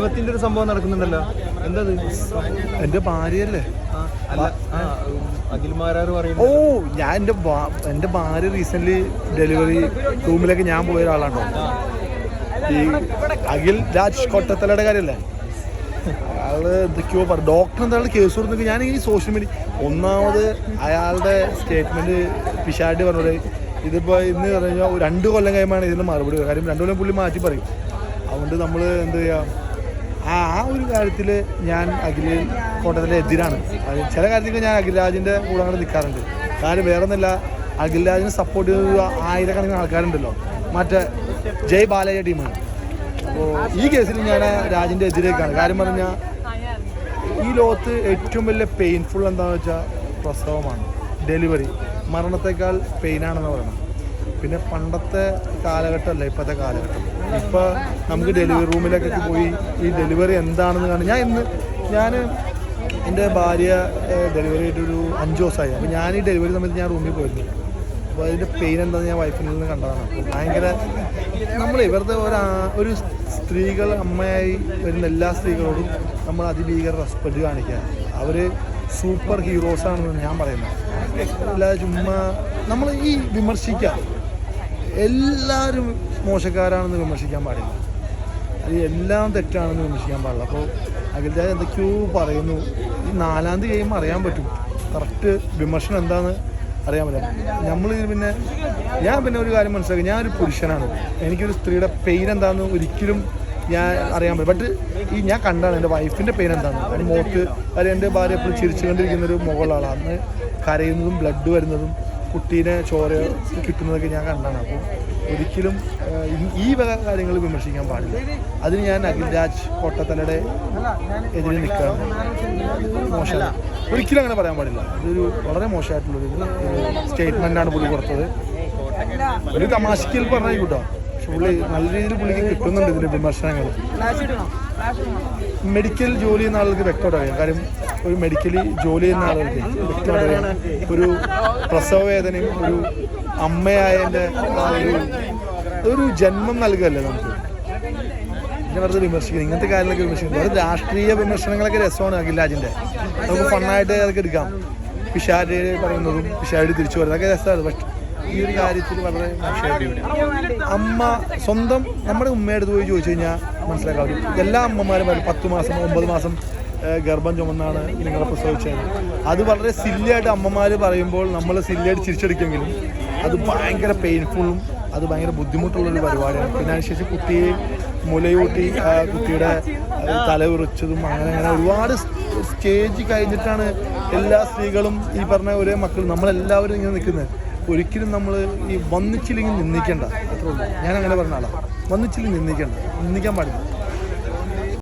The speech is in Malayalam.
പ്രേമത്തിന്റെ ഒരു സംഭവം നടക്കുന്നുണ്ടല്ലോ, എന്താ എന്റെ ഭാര്യയല്ലേ അഖിൽമാരാർ പറയുന്നത്? ഓ, ഞാൻ എന്റെ ഭാര്യ റീസെന്റ് ഡെലിവറി റൂമിലേക്ക് ഞാൻ പോയ ഒരാളാണോ, ഈ അഖിൽ രാജ് കൊട്ടത്തലയുടെ കാര്യമല്ലേ. അയാള് എന്തൊക്കെയോ ഡോക്ടർ എന്താണ് കേസ് കൊടുത്തെങ്കിൽ ഞാൻ ഈ സോഷ്യൽ മീഡിയ ഒന്നാമത് അയാളുടെ സ്റ്റേറ്റ്മെന്റ് പിശാടി പറഞ്ഞത് ഇതിപ്പോൾ ഇന്ന് പറഞ്ഞു കഴിഞ്ഞാൽ 2 കൊല്ലം കഴിയുമ്പോഴാണ് ഇതിന് മറുപടി. കാര്യം 2 കൊല്ലം പുള്ളി മാറ്റി പറയും. അതുകൊണ്ട് നമ്മൾ എന്ത് ചെയ്യുക, ആ ഒരു കാര്യത്തിൽ ഞാൻ അഖിൽ കോട്ടത്തിലെ എതിരാണ്. ചില കാര്യത്തിൽ ഞാൻ അഖിൽരാജിൻ്റെ കൂടെ അങ്ങോട്ട് നിൽക്കാറുണ്ട്. കാര്യം വേറെ ഒന്നുമില്ല, അഖിൽരാജിനെ സപ്പോർട്ട് ചെയ്ത ആയിരക്കണക്കിന് ആൾക്കാരുണ്ടല്ലോ, മറ്റേ ജയ് ബാലയ്യ ടീമാണ്. അപ്പോൾ ഈ കേസിൽ ഞാൻ രാജിൻ്റെ എതിരേക്കാണ്. കാര്യം പറഞ്ഞാൽ ഈ ലോകത്ത് ഏറ്റവും വലിയ പെയിൻഫുൾ എന്താണെന്ന് വെച്ചാൽ പ്രസവമാണ്, ഡെലിവറി. മരണത്തെക്കാൾ പെയിനാണെന്ന് പറയണം. പിന്നെ പണ്ടത്തെ കാലഘട്ടമല്ല ഇപ്പോഴത്തെ കാലഘട്ടം. ഇപ്പോൾ നമുക്ക് ഡെലിവറി റൂമിലേക്കൊക്കെ പോയി ഈ ഡെലിവറി എന്താണെന്ന് കാണും. ഞാൻ എൻ്റെ ഭാര്യ ഡെലിവറി ആയിട്ടൊരു 5 ദിവസമായി. അപ്പോൾ ഞാൻ ഈ ഡെലിവറി സമയത്ത് ഞാൻ റൂമിൽ പോയിരുന്നു. അപ്പോൾ അതിൻ്റെ പെയിൻ എന്താണെന്ന് ഞാൻ വൈഫിൽ നിന്ന് കണ്ടതാണ്. അപ്പോൾ ഭയങ്കര നമ്മൾ ഇവരുടെ ഒരു സ്ത്രീകൾ അമ്മയായി വരുന്ന എല്ലാ സ്ത്രീകളോടും നമ്മൾ അതിഭീകര റെസ്പെക്റ്റ് കാണിക്കുക. അവർ സൂപ്പർ ഹീറോസാണെന്ന് ഞാൻ പറയുന്നത്. അല്ല ചുമ്മാ നമ്മൾ ഈ വിമർശിക്കുക, എല്ലാവരും മോശക്കാരാണെന്ന് വിമർശിക്കാൻ പാടില്ല, അത് എല്ലാം തെറ്റാണെന്ന് വിമർശിക്കാൻ പാടില്ല. അപ്പോൾ അഖിൽരാജ് എന്തൊക്കെയോ പറയുന്നു. ഈ 4-ാം തീയതി കഴിയുമ്പോൾ അറിയാൻ പറ്റും കറക്റ്റ് വിമർശനം എന്താണെന്ന് അറിയാൻ പറ്റും. ഞാൻ പിന്നെ ഒരു കാര്യം മനസ്സിലാക്കി, ഞാനൊരു പുരുഷനാണ്. എനിക്കൊരു സ്ത്രീയുടെ പെയിൻ എന്താണെന്ന് ഒരിക്കലും ഞാൻ അറിയാൻ പറ്റും. ബട്ട് ഈ ഞാൻ കണ്ടാണ് എൻ്റെ വൈഫിൻ്റെ പെയിൻ എന്താണ്. അതിന് മോക്ക് കാര്യം എൻ്റെ ഭാര്യ എപ്പോഴും ചിരിച്ചുകൊണ്ടിരിക്കുന്നൊരു മുകളിലാണ്. അന്ന് കരയുന്നതും ബ്ലഡ് വരുന്നതും കുട്ടീനെ ചോര കിട്ടുന്നതൊക്കെ ഞാൻ കണ്ടാണ്. അപ്പോൾ ഒരിക്കലും ഈ വക കാര്യങ്ങൾ വിമർശിക്കാൻ പാടില്ല. അതിന് ഞാൻ അഖിൽരാജ് കോട്ടത്തലയുടെ എതിരെ നിൽക്കുകയാണ്. മോശമാണ്, ഒരിക്കലും അങ്ങനെ പറയാൻ പാടില്ല. ഇതൊരു വളരെ മോശമായിട്ടുള്ളൊരു സ്റ്റേറ്റ്മെൻറ്റാണ് പുള്ളി കൊടുത്തത്. ഒരു തമാശക്കിൽ പറഞ്ഞാൽ കൂട്ടോ, പക്ഷെ പുള്ളി നല്ല രീതിയിൽ പുള്ളിക്ക് കിട്ടുന്നുണ്ട് ഇതിൻ്റെ വിമർശനങ്ങൾ. മെഡിക്കൽ ജോലി ചെയ്യുന്ന ആളുകൾക്ക് വ്യക്തമായിട്ട് അറിയാം. കാര്യം ഒരു മെഡിക്കലി ജോലി ചെയ്യുന്ന ആളുകൾക്ക് വ്യക്തമായിട്ട് അറിയാം. ഒരു പ്രസവ വേദനയും ഒരു അമ്മയായതിൻ്റെ ഒരു ജന്മം നൽകുകയല്ലേ നമുക്ക്. പിന്നെ വെറുതെ വിമർശിക്കുന്നത്, ഇങ്ങനത്തെ കാര്യങ്ങളൊക്കെ വിമർശിക്കുന്നത്, വെറുതെ രാഷ്ട്രീയ വിമർശനങ്ങളൊക്കെ രസമാണ് അഖിൽരാജിൻ്റെ. നമുക്ക് ഫണ്ണായിട്ട് അതൊക്കെ എടുക്കാം. പിഷാരി പറയുന്നതും പിഷാരി തിരിച്ചു വരുന്നതൊക്കെ രസമാണ്. പക്ഷെ ഈ ഒരു കാര്യത്തിൽ വളരെ മോശമായിട്ട് അമ്മ സ്വന്തം നമ്മുടെ ഉമ്മയുടെ പോയി ചോദിച്ചു കഴിഞ്ഞാൽ മനസ്സിലാക്കാവും. എല്ലാ അമ്മമാരും പറയും 10 മാസം 9 മാസം ഗർഭം ചുമന്നാണ് നിങ്ങളെ പ്രസവിച്ചത്. അത് വളരെ സില്ലിയായിട്ട് അമ്മമാർ പറയുമ്പോൾ നമ്മൾ സില്ലിയായിട്ട് ചിരിച്ചെടുക്കുമെങ്കിലും അത് ഭയങ്കര പെയിൻഫുള്ളും അത് ഭയങ്കര ബുദ്ധിമുട്ടുള്ളൊരു പരിപാടിയാണ്. പിന്നെ അതിനുശേഷം കുട്ടിയെ മുലയൂട്ടി കുട്ടിയുടെ തല ഉറച്ചതും അങ്ങനെ ഒരുപാട് സ്റ്റേജ് കഴിഞ്ഞിട്ടാണ് എല്ലാ സ്ത്രീകളും ഈ പറഞ്ഞ ഒരേ മക്കൾ നമ്മളെല്ലാവരും ഇങ്ങനെ നിൽക്കുന്നത്. ഒരിക്കലും നമ്മൾ ഈ വന്നിച്ചില്ലെങ്കിൽ നിന്ദിക്കേണ്ട, അത്രേ ഉള്ളൂ. ഞാൻ അങ്ങനെ പറഞ്ഞ ആളാണ്. വന്നിച്ചില്ലെങ്കിൽ നിന്ദിക്കാൻ പാടില്ല.